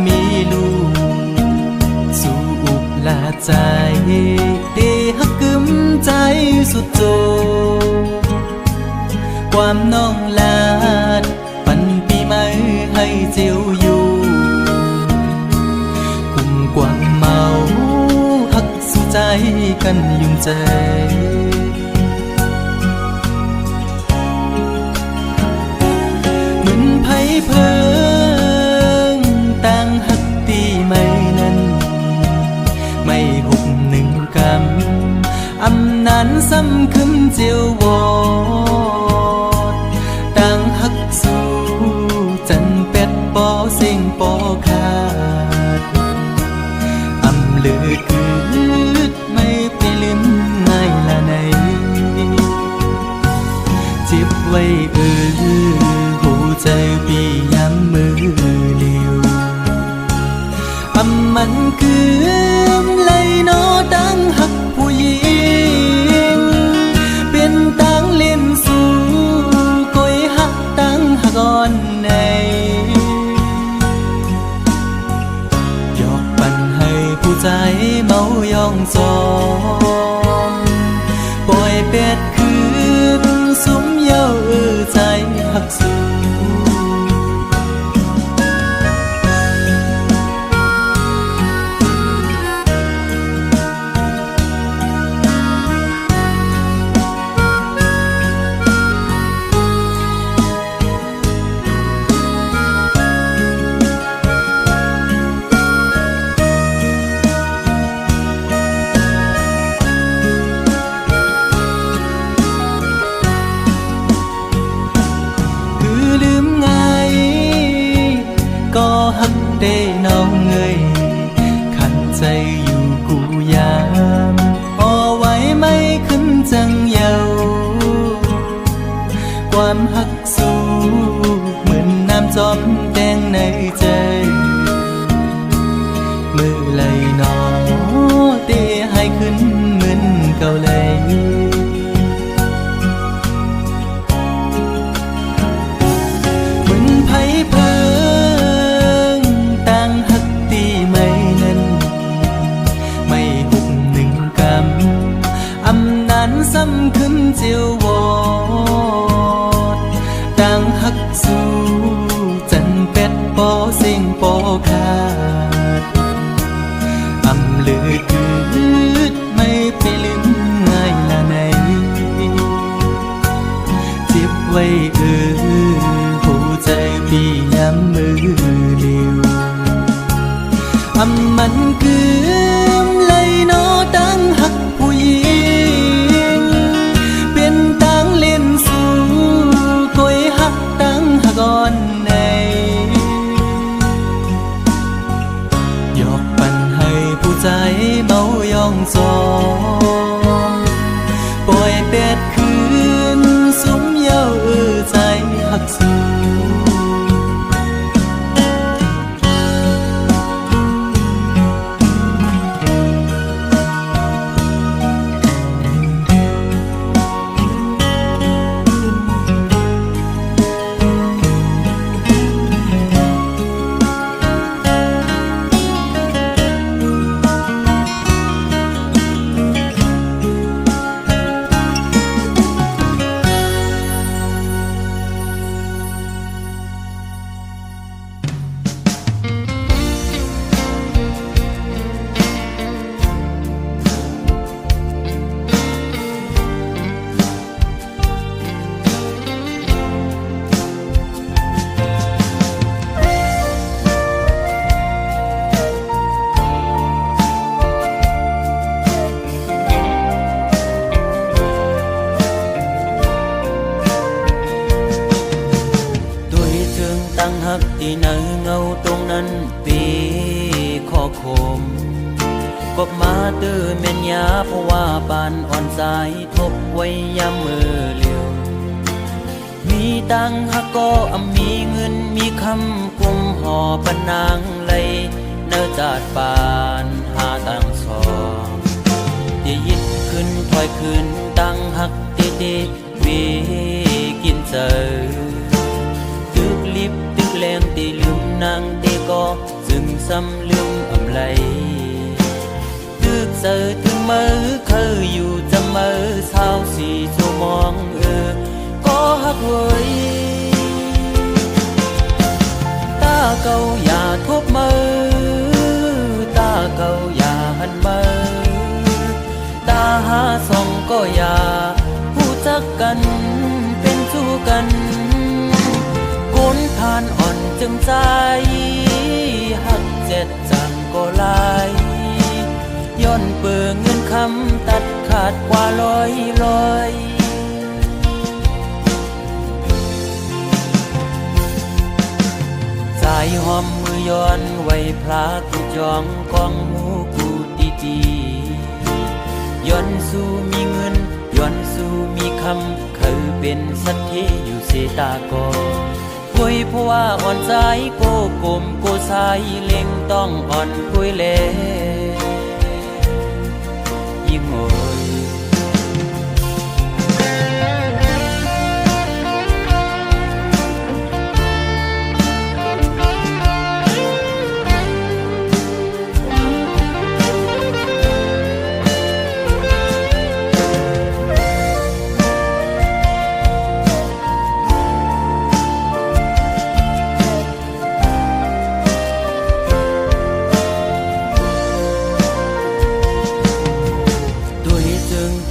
มีลูกสู่อุกลาใจเตหักกึมใจสุดโจความน้องลาดปันปีใหม่ให้เจียวอยู่กุ่มกวางเมาหักสู่ใจกันยุ่งใจเหมือนไผ่เพิงต่างหักตีไม่นั้นไม่หุบหนึ่งกำอำนานซ้ำคืนเจียววอดต่างหักสู่จันเป็ดปอเสียงปอขาดอำลือคืดไม่ไปลืมง่ายละในจิบไว้หูใจปีย้ำมือเลียวอำมันคือเลยนอตั้งหักผู้หญิงเป็นตั้งเล่นสู่ก้อยหักตั้งหักอ่อนในหยอกปันให้ผู้ใจเมายองจองปล่อยเป็ดคืนสุมเย้าใจหักสู่ได้น้องเงยขันใจอยู่กูยามพอไว้ไม่ขึ้นจังเยาความหักสู้เหมือนน้ำจอมแดงในใจมือไหลนอเตะให้ขึ้นเหมือนเก่าเลยเหมือนไผ่เพิงต่างหักตีไม่นั้นไม่หุบหนึ่งกำอำนานซ้ำขึ้นเจียววอดต่างหักสู่จันเป็ดปอเสียงปอขาดอำลือคืดไม่ไปลืมง่ายละในจิบไว้หูใจพี่ย้ำมือเลียวอำมันคือเลยนอตั้งหักผู้หญิงเป็นตั้งเล่นสู่ก้อยหักตั้งหักอ่อนในหยอกปันให้ผู้ใจเมายองจองปล่อยเป็ดคืนสุมเย้าใจหักสู่ที่ไหนเงาตรงนั้นตีขอคมกบมาตื้อเม่นยาเพราะว่าบานอ่อนสายทบไว้ยามมือเลียวมีตังหักก็มีเงินมีคำกุมห่อปนางเลยเนื้อจาดปานหาตังสองที่ยิดขึ้นถอยขึ้นตังหักเตเตวีกินเจอตึกลิบตึกแรงตีลืมนางเตก็ ซ้ำลืมอำไลตึกเจอถึงมือเคยอยู่จะมือเศร้าสีชั่วมองก็หักไว้ตาเก่าอย่าทบมือตาเก่าอย่าหันมือตาหาส่องก็อย่าผู้จักกันเป็นสู้กันคนผ่านอ่อนจึงใจหักเจ็ดจังก็ลายย้อนเปื่อเงินคำตัดขาดกว่าลอยสายหอมมือย้อนไว้พระกูจองกองหมูกูตีย้อนสู้มีเงินย้อนสู้มีคำเคยเป็นสัตย์อยู่เสตากอคุยเพราะว่าอ่อนใจโกกลมโกสายเล็งต้องอ่อนคุยเล่ยิ่งโอย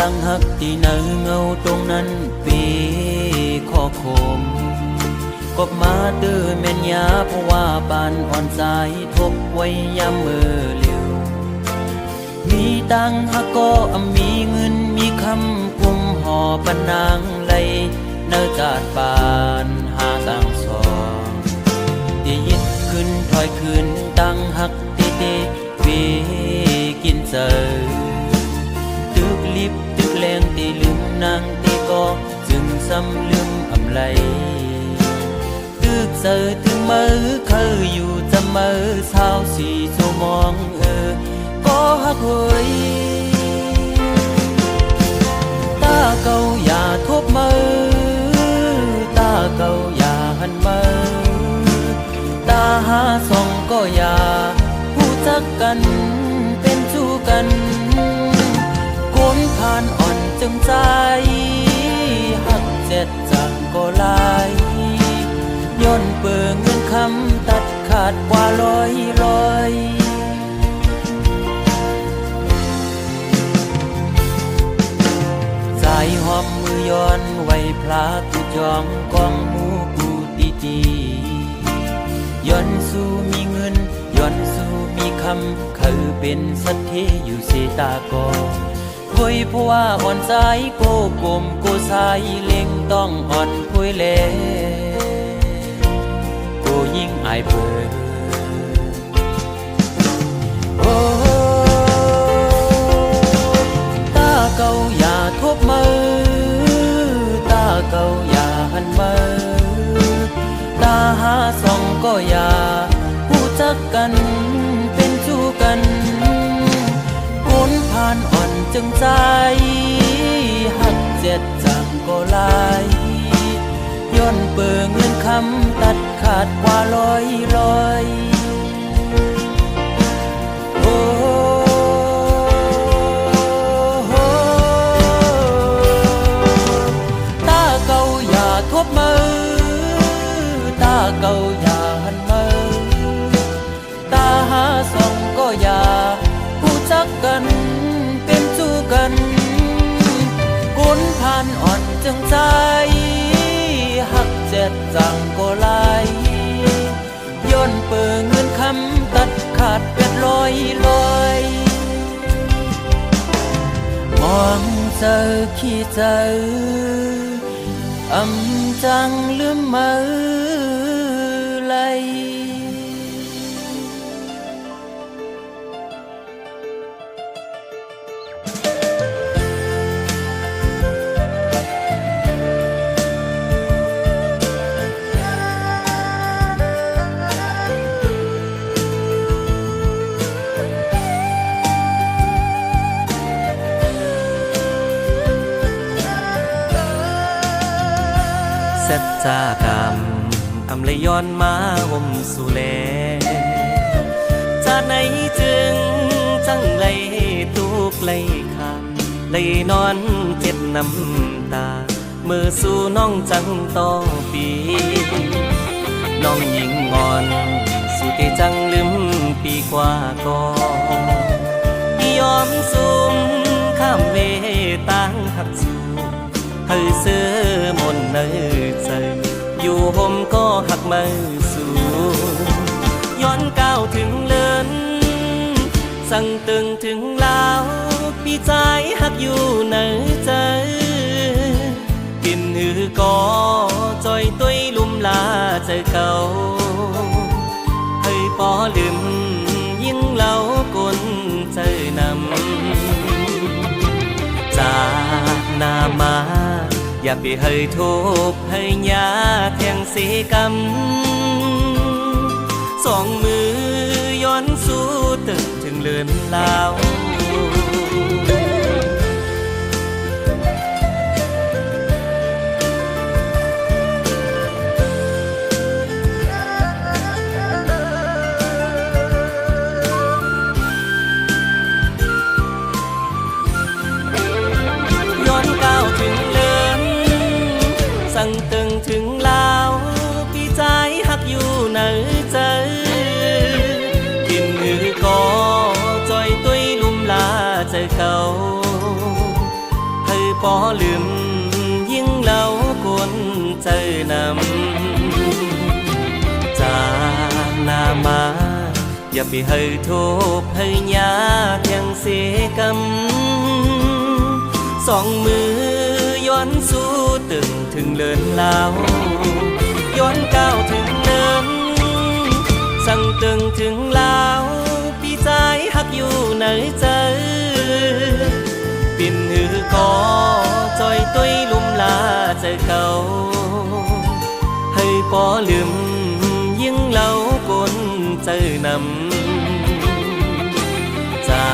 ตั้งหักที่เนื้อเงาตรงนั้นปีข้อคมกบมาเตื้อแม่นยาเพราะว่าปานอ่อนสายทบไว้ยามมือเลี้ยวมีตังหักก็มีเงินมีคำกุมห่อปนางไหลเนื้อจาดปานหาตังสองที่ยิดขึ้นถอยขึ้นตั้งหักตีปีกินเจอตึกลิบตึกแรงตีลืมนางตีก็จึงซ้ำลืมอำไลตึกเจอถึงมือเคยอยู่จะมือเศร้าสีชั่วมองก็หักเฮ้ยตาเก่าอย่าทบมือตาเก่าอย่าหันมือตาหาส่องก็อย่าผู้จักกันเป็นสู้กันคนผ่านอ่อนจึงใจหักเจ็ดจังก็ลายย้อนเปื่อเงินคำตัดขาดกว่าลอยสายหอมมือย้อนไว้พระกูจองกองหมูกูตีย้อนสู้มีเงินย้อนสู้มีคำเคยเป็นสัตย์อยู่เสตากอคุยเพราะว่าอ่อนใจโกกลมโกสายเล็งต้องอ่อนคุยเล่โกยิ่งอายเปิดโอ้ตาเก่าอย่าทบมือตาเก่าอย่าหันมือตาหาส่องก็อย่าผู้จักกันเป็นสู้กันคนผ่านอ่อนจึงใจหักเจ็ดจังก็ลายย้อนเปื่อเงินคำตัดขาดกว่าลอยโอ้ตาเก่าอย่าทบมือตาเก่าอย่าหันมือตาหาส่องก็อย่าผู้จักกันเป็นสู้กันคนผ่านอ่อนจึงใจหักเจ็ดจังก็ลายย้อนเปื่อเงินคำตัดขาดเป็ดลอยมองเจอขี้เจอจังลืมมือไหล สัจจากรรมอำเลยย้อนมาอมสุเล ดไหนจึงจังเลยทุกข์เลยขาดเลยนอนเจ็บน้ำตามือสู่น้องจังต่อปีน้องหญิงอ่อนสุดจังลืมปีกว่าก่อนยอมซุ่มข้ามเวตั้งหักสู่ให้เสื้อมนเนอใจอยู่ห่มก็หักมือสู่ย้อนก้าวถึงเลินสั่งตึงถึงลาวพี่ใจหักอยู่ในใจกินหือก็จอยตุ้ยลุ่มลาใจเก่าให้ปอลืมยิ่งเล่ากลใจนำจากนามาอย่าไปให้ทุบให้ยาแทงสีกำสองมือย้อนสู้ตึงถึงเลือนลาวสั่งตึงถึงลาวพี่ใจหักอยู่ในใจกินหือก็จอยตุ้ยลุ่มลาใจเก่าให้ปอลืมยิ่งเล่ากวนใจนำจากนามาอย่าไปให้ทุบให้ยาแข่งเสียกำสองมือย้อนสู้ตึงถึงเลินลาวย้อนก้าวถึงเลินสั่งตึงถึงลาวพี่ใจหักอยู่ในใจปิ่นหือก็จอยตุ้ยลุ่มลาใจเก่าให้ปอลืมยิ่งเล่ากลใจนำจา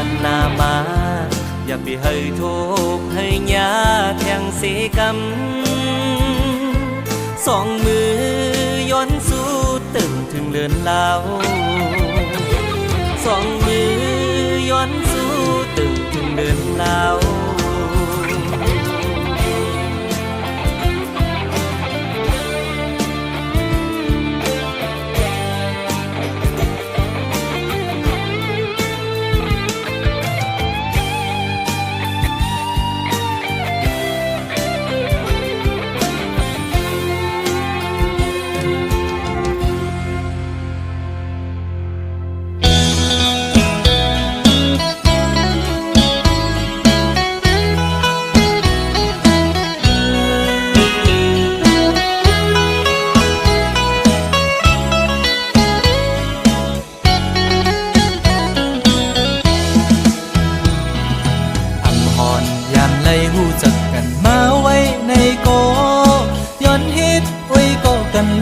กนามาอย่าไปให้ทุบให้ยาแทงเสียกำสองมือย้อนสู้ตึงถึงเลือนลาวสองมือย้อนสู้ตึงถึงเลือนลาว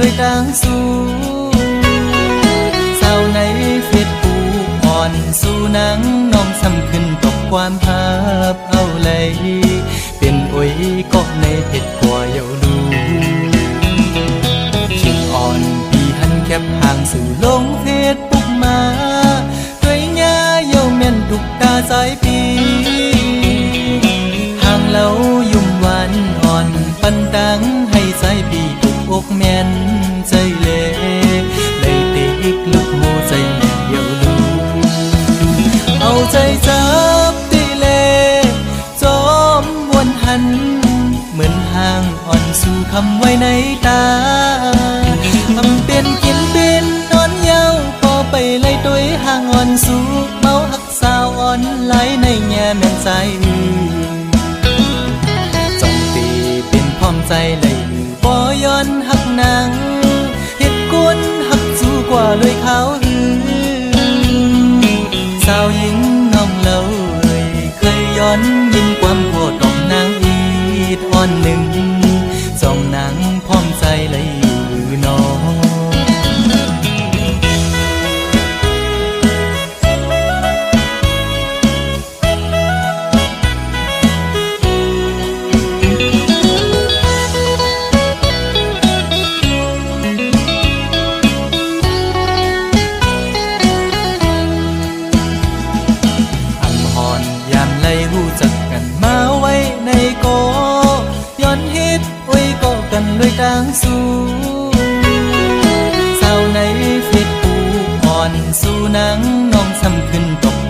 ด้วยดังสู้สาวในเฟซปูอ่อนสู้นังน้องซ้ำขึ้นตกความภาพเอาเลยเป็นโอ้ยก็ในเพชรกว่าเยาดูชิงอ่อนพี่หันแคบห่างสู่ลงเฟซปุ๊กมาด้วยหญ้าเยาเม่นทุกตาสายปีห่างเล่ายุ่มหวานอ่อนปันดังให้สายปีอกแม่นใจเล่เลยติกลุกหูใจแม่เยาลูเอาใจจับตีเล่จอมวนหันเหมือนห่างอ่อนสู่คำไว้ในตาทำเป็นกินเป็นนอนเยาพอไปไล่ตัวห่างอ่อนสู่เมาหักสาวอ่อนไหลในแง่แม่นใจจงตีเป็นพร้อมใจเลยบ่ย้อนหักนางเฮ็ดกวนหักสู้กว่าเลยเขาสาวหญิงน้องเล่าเคยย้อนยินความโหดของนางอีดอ่อนหนึ่งสองนางพร้อมใจเลยอยู่น้อง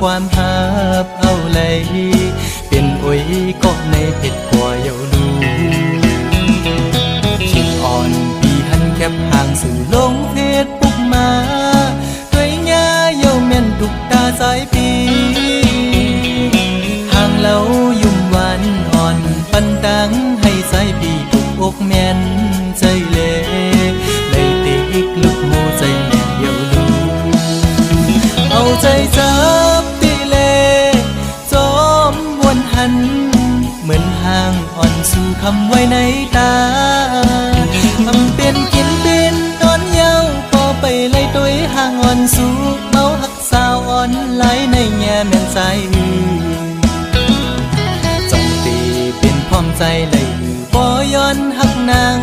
ความหับเอาเลยเป็นอุยก็ในเผ็ดกว่าเยาลูคิดอ่อนปีหันแคบห่างสื่อลงเพจปุกมาด้วยงาเยาแม่นทุกตาสายปีห่างเล่ายุ่มหวานอ่อนปันดังให้สายปีทุกอกแม่นใจเล่เลยติกลุกโมใจแม่เยาลูเอาใจจับตีเลจอมวนหันเหมือนห่างอ่อนสู่คำไว้ในตาทำเป็นกินเป็นนอนเยาพอไปไล่ตัวห่างอ่อนสู่เมาหักสาวอ่อนไหลในแง่แม่นใจจงตีเป็นพร้อมใจเลยบ่ย้อนหักนาง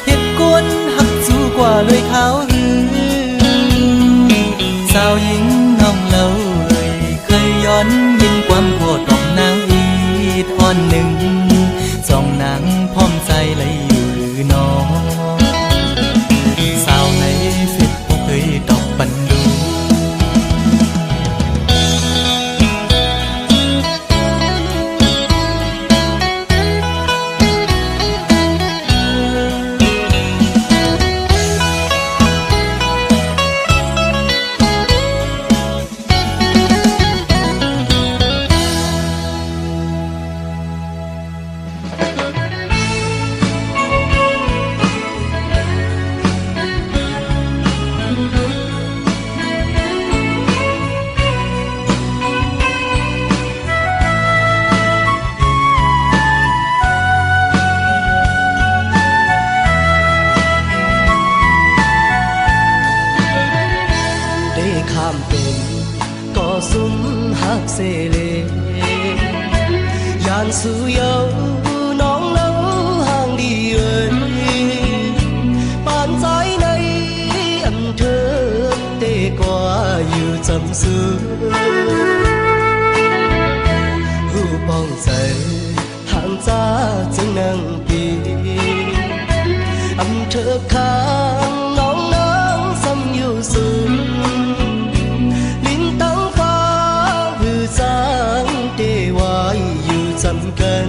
เหตุกวนหักสู่กว่าเลยเขาสาวหญิงน้องเล่าเคยย้อนยินความโหดของนางอีทอ่อนหนึ่งสองนางพร้อมใจเลยอยู่หรือน้องสาวในเฟซบุ๊กเคยตอบบันดูข้ามเป็นก็สุมหักเสเลยานสู่เยาน้องเล่าห่างดีเอ่ยปานใจในอำเธอเตกว่าอยู่จำซื้อหูป้องใจห่างจ้าจึงนั่งปีอำเธอข้างน้องน้องซ้ำอยู่สูงจำกัน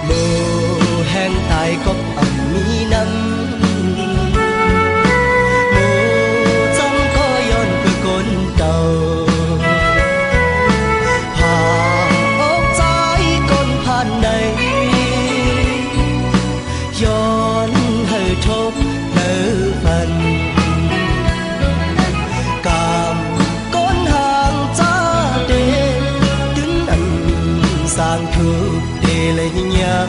โมแห่งตายก็อ่ำมีน้ำโมจำก็ย้อนคือคนเก่าผ่าอกใจคนผ่านใดย้อนให้ทบเลิฟันสร้างทุกเดเลยยา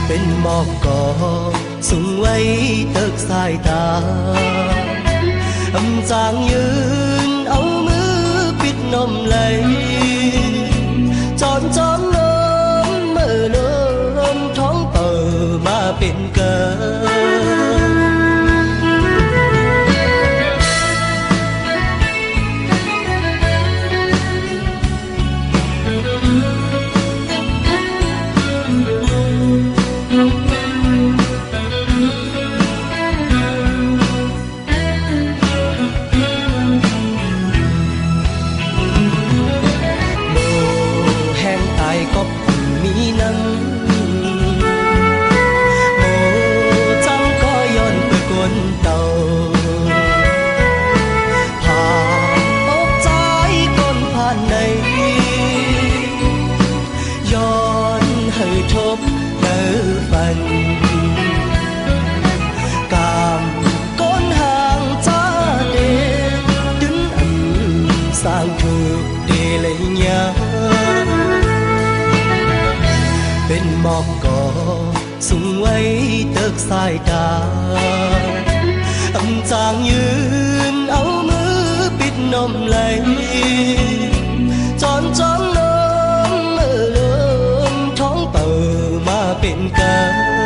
เป็นหมอกก่อสูงไว้ตึกสายตาจางยืนเอามือปิดนมไหลจอนจอมลมเมื่อลมท้องเปิดมาเป็นเกินก็มีน้ำโอ้จำก็ย้อนไปกวนเต่าผ่าอกใจก้นผ่านในย้อนให้ทบเลิฟันกามก้นห่างจ้าเดดึงสร้างถูกเดเลยยาเป็นหมอกก่อสูงไว้ตึกสายตาจางยืนเอามือปิดนมไหลจอนจอมลมท้องเปิดมาเป็นเกิน